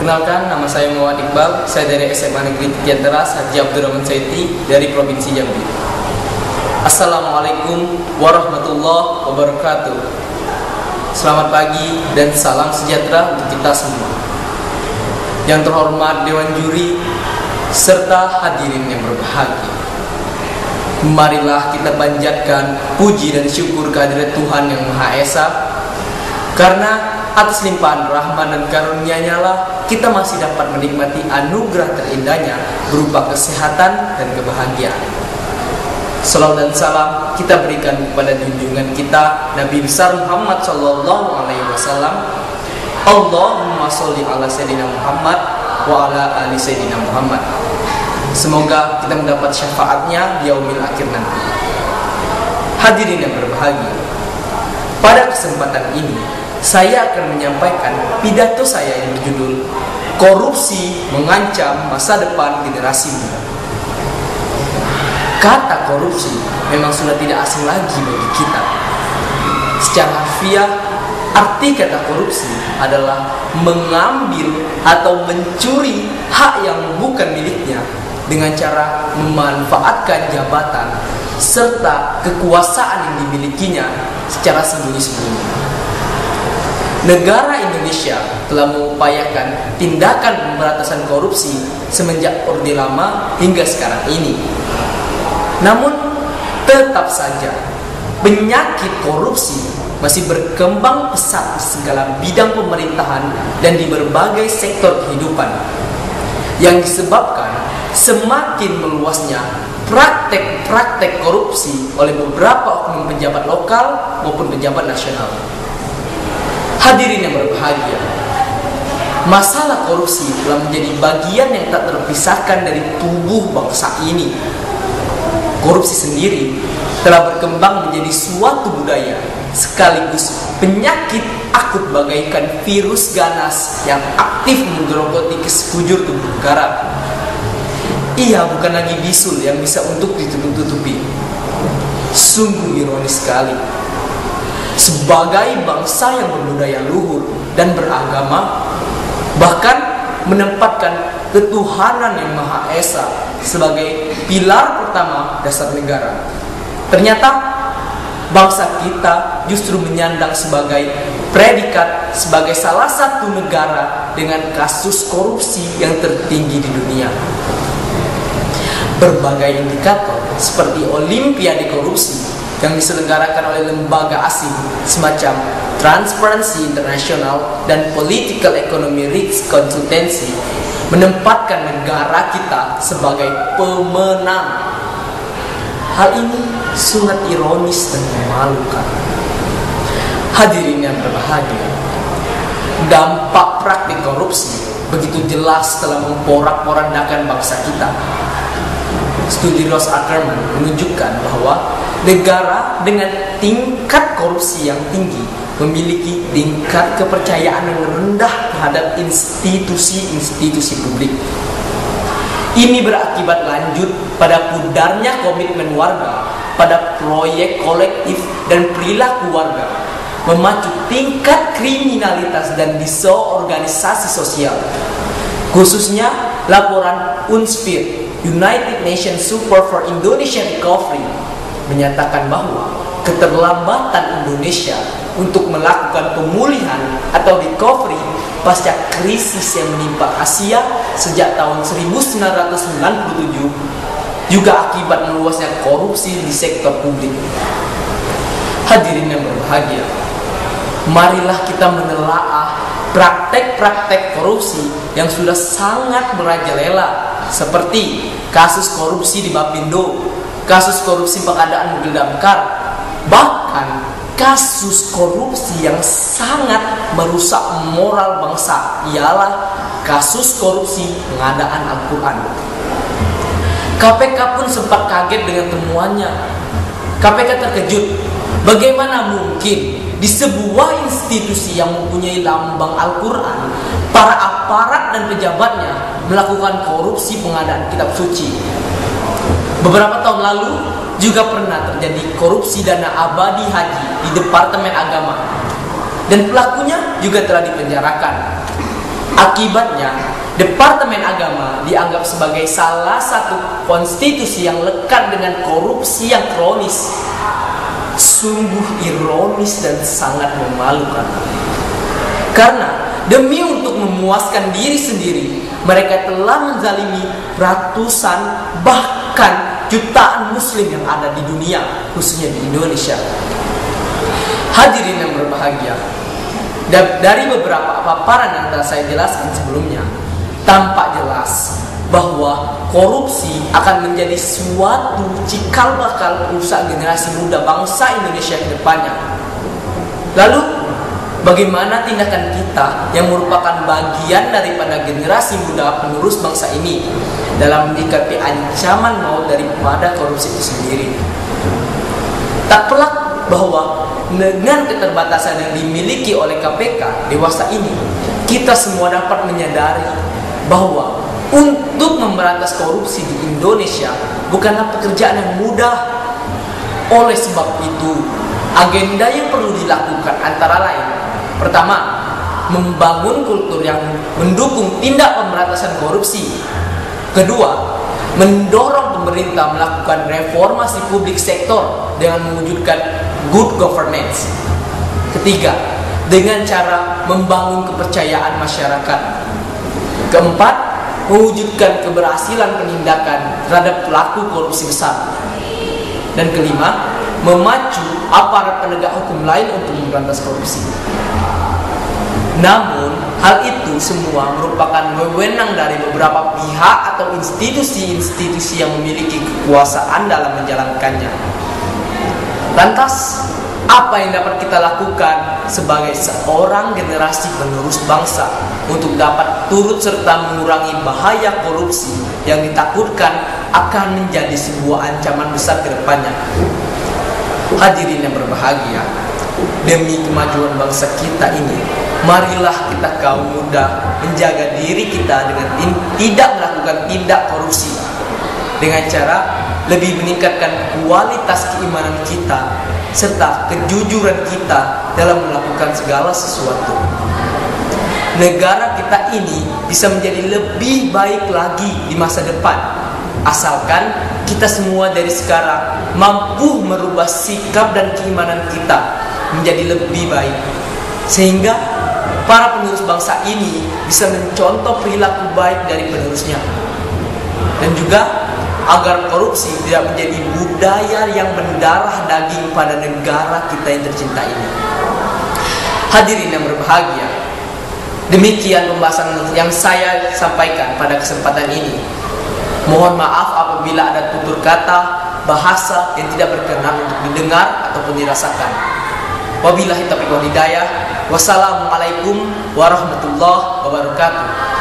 Perkenalkan, nama saya Muhammad Iqbal. Saya dari SMA Negeri Titian Teras Haji Abdurrahman Saiti dari Provinsi Jambi. Assalamualaikum warahmatullahi wabarakatuh. Selamat pagi dan salam sejahtera untuk kita semua. Yang terhormat Dewan Juri serta hadirin yang berbahagia, marilah kita panjatkan puji dan syukur kehadirat Tuhan Yang Maha Esa, karena atas limpahan rahmat dan karunia-Nya lah kita masih dapat menikmati anugerah terindahnya berupa kesehatan dan kebahagiaan. Salawat dan salam kita berikan kepada junjungan kita Nabi besar Muhammad SAW. Allahumma sholli ala Sayyidina Muhammad wa ala ali Sayyidina Muhammad. Semoga kita mendapat syafaatnya di yaumil akhir nanti. Hadirin yang berbahagia, pada kesempatan ini saya akan menyampaikan pidato saya yang berjudul Korupsi Mengancam Masa Depan Generasi Muda. Kata korupsi memang sudah tidak asing lagi bagi kita. Secara harfiah, arti kata korupsi adalah mengambil atau mencuri hak yang bukan miliknya dengan cara memanfaatkan jabatan serta kekuasaan yang dimilikinya secara sembunyi-sembunyi. Negara Indonesia telah mengupayakan tindakan pemberantasan korupsi semenjak Orde Lama hingga sekarang ini. Namun, tetap saja penyakit korupsi masih berkembang pesat di segala bidang pemerintahan dan di berbagai sektor kehidupan, yang disebabkan semakin meluasnya praktek-praktek korupsi oleh beberapa oknum pejabat lokal maupun pejabat nasional. Hadirin yang berbahagia, masalah korupsi telah menjadi bagian yang tak terpisahkan dari tubuh bangsa ini. Korupsi sendiri telah berkembang menjadi suatu budaya sekaligus penyakit akut bagaikan virus ganas yang aktif menggerogoti ke sekujur tubuh negara. Ia bukan lagi bisul yang bisa untuk ditutup-tutupi. Sungguh ironis sekali, sebagai bangsa yang berbudaya luhur dan beragama, bahkan menempatkan ketuhanan Yang Maha Esa sebagai pilar pertama dasar negara, ternyata bangsa kita justru menyandang sebagai predikat sebagai salah satu negara dengan kasus korupsi yang tertinggi di dunia. Berbagai indikator seperti Olimpiade korupsi yang diselenggarakan oleh lembaga asing semacam Transparency International dan Political Economy Risk Consultancy menempatkan negara kita sebagai pemenang. Hal ini sangat ironis dan memalukan. Hadirin yang berbahagia, dampak praktik korupsi begitu jelas telah memporak-porandakan bangsa kita. Studi Ross Ackerman menunjukkan bahwa negara dengan tingkat korupsi yang tinggi memiliki tingkat kepercayaan yang rendah terhadap institusi-institusi publik. Ini berakibat lanjut pada pudarnya komitmen warga pada proyek kolektif dan perilaku warga, memacu tingkat kriminalitas dan disorganisasi sosial. Khususnya laporan UNSPIR, United Nations Support for Indonesian Recovery, menyatakan bahwa keterlambatan Indonesia untuk melakukan pemulihan atau recovery pasca krisis yang menimpa Asia sejak tahun 1997 juga akibat meluasnya korupsi di sektor publik. Hadirin yang berbahagia, marilah kita menelaah praktek-praktek korupsi yang sudah sangat merajalela, seperti kasus korupsi di Bapindo, kasus korupsi pengadaan mobil damkar, bahkan kasus korupsi yang sangat merusak moral bangsa ialah kasus korupsi pengadaan Al-Quran. KPK pun sempat kaget dengan temuannya. KPK terkejut, bagaimana mungkin di sebuah institusi yang mempunyai lambang Al-Quran, para aparat dan pejabatnya melakukan korupsi pengadaan kitab suci. Beberapa tahun lalu juga pernah terjadi korupsi dana abadi haji di Departemen Agama, dan pelakunya juga telah dipenjarakan. Akibatnya, Departemen Agama dianggap sebagai salah satu konstitusi yang lekat dengan korupsi yang kronis. Sungguh ironis dan sangat memalukan. Karena demi untuk memuaskan diri sendiri, mereka telah menzalimi ratusan bahkan jutaan muslim yang ada di dunia, khususnya di Indonesia. Hadirin yang berbahagia, dari beberapa paparan yang telah saya jelaskan sebelumnya, tampak jelas bahwa korupsi akan menjadi suatu cikal bakal rusak generasi muda bangsa Indonesia ke depannya. Lalu, bagaimana tindakan kita yang merupakan bagian daripada generasi muda penerus bangsa ini dalam menyikapi ancaman maut daripada korupsi itu sendiri? Tak pelak bahwa dengan keterbatasan yang dimiliki oleh KPK dewasa ini, kita semua dapat menyadari bahwa untuk memberantas korupsi di Indonesia bukanlah pekerjaan yang mudah. Oleh sebab itu, agenda yang perlu dilakukan antara lain: pertama, membangun kultur yang mendukung tindak pemberantasan korupsi. Kedua, mendorong pemerintah melakukan reformasi publik sektor dengan mewujudkan good governance. Ketiga, dengan cara membangun kepercayaan masyarakat. Keempat, mewujudkan keberhasilan penindakan terhadap pelaku korupsi besar. Dan kelima, memacu aparat penegak hukum lain untuk memberantas korupsi. Namun, hal itu semua merupakan wewenang dari beberapa pihak atau institusi-institusi yang memiliki kekuasaan dalam menjalankannya. Lantas, apa yang dapat kita lakukan sebagai seorang generasi penerus bangsa untuk dapat turut serta mengurangi bahaya korupsi yang ditakutkan akan menjadi sebuah ancaman besar ke depannya? Hadirin yang berbahagia, demi kemajuan bangsa kita ini, marilah kita kaum muda menjaga diri kita dengan tidak melakukan tindak korupsi, dengan cara lebih meningkatkan kualitas keimanan kita serta kejujuran kita dalam melakukan segala sesuatu. Negara kita ini bisa menjadi lebih baik lagi di masa depan, asalkan kita semua dari sekarang mampu merubah sikap dan keimanan kita menjadi lebih baik, sehingga para penerus bangsa ini bisa mencontoh perilaku baik dari penerusnya, dan juga agar korupsi tidak menjadi budaya yang mendarah daging pada negara kita yang tercinta ini. Hadirin yang berbahagia, demikian pembahasan yang saya sampaikan pada kesempatan ini. Mohon maaf apabila ada tutur kata, bahasa yang tidak berkenan untuk didengar ataupun dirasakan. Wabillahi taufiq wal hidayah. Wassalamualaikum warahmatullahi wabarakatuh.